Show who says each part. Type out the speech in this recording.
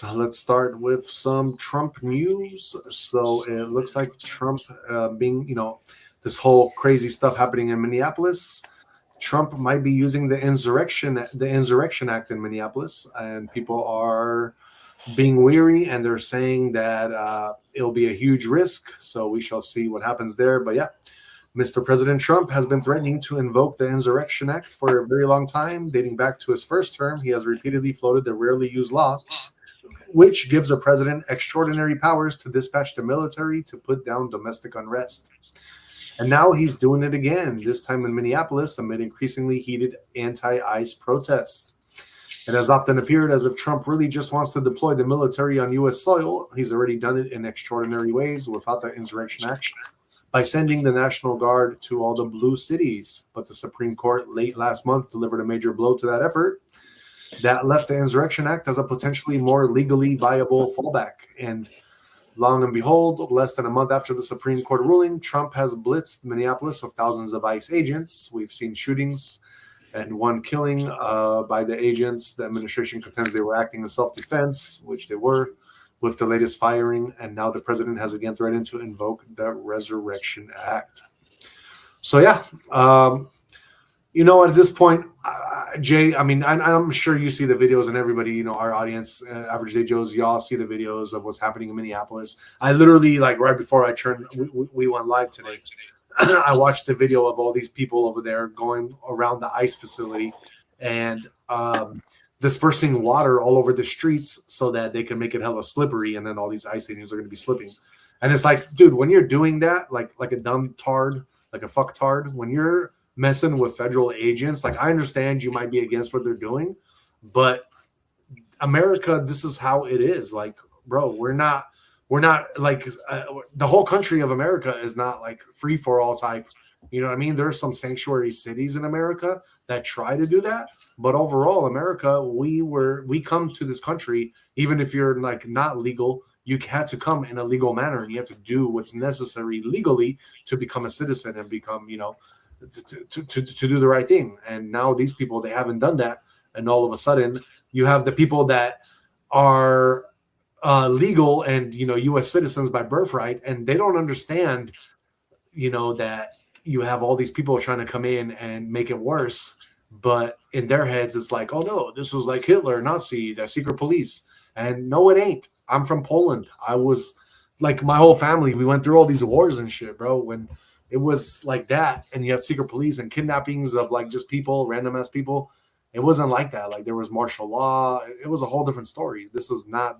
Speaker 1: Let's start with some Trump news. So it looks like Trump being, this whole crazy stuff happening in Minneapolis. Trump might be using the Insurrection Act in Minneapolis, and people are being weary, and they're saying that it'll be a huge risk. So we shall see what happens there. But yeah, Mr. President Trump has been threatening to invoke the Insurrection Act for a very long time, dating back to his first term. He has repeatedly floated the rarely used law which gives a president extraordinary powers to dispatch the military to put down domestic unrest. And now he's doing it again, this time in Minneapolis, amid increasingly heated anti ICE protests. It has often appeared as if Trump really just wants to deploy the military on U.S. soil. He's already done it in extraordinary ways without the Insurrection Act by sending the National Guard to all the blue cities. But the Supreme Court late last month delivered a major blow to that effort that left the Insurrection Act as a potentially more legally viable fallback. And long and behold, less than a month after the Supreme Court ruling, Trump has blitzed Minneapolis with thousands of ICE agents. We've seen shootings and one killing by the agents. The administration contends they were acting in self-defense, which they were, with the latest firing. And now the president has again threatened to invoke the Resurrection Act. So yeah, at this point, Jay, I mean, I'm sure you see the videos, and everybody, our audience, Average Day Joes, y'all see the videos of what's happening in Minneapolis. I literally, like, right before we went live today, I watched the video of all these people over there going around the ICE facility and dispersing water all over the streets so that they can make it hella slippery, and then all these ICE agents are going to be slipping. And it's like, dude, when you're doing that, like a dumb tard, like a fucktard, when you're messing with federal agents, like, I understand you might be against what they're doing, but America, this is how it is. Like, bro, we're not like the whole country of America is not like free for all type. You know what I mean? There's some sanctuary cities in America that try to do that, but overall, America, we come to this country, even if you're like not legal, you had to come in a legal manner, and you have to do what's necessary legally to become a citizen and become, to do the right thing. And now these people, they haven't done that, and all of a sudden you have the people that are legal and U.S. citizens by birthright, and they don't understand that you have all these people trying to come in and make it worse. But in their heads, it's like, oh no, this was like Hitler, Nazi, the secret police. And no, it ain't. I'm from Poland. I was like, my whole family, we went through all these wars and shit, bro. When it was like that, and you have secret police and kidnappings of like just people, random ass people, it wasn't like that. Like, there was martial law. It was a whole different story. This is not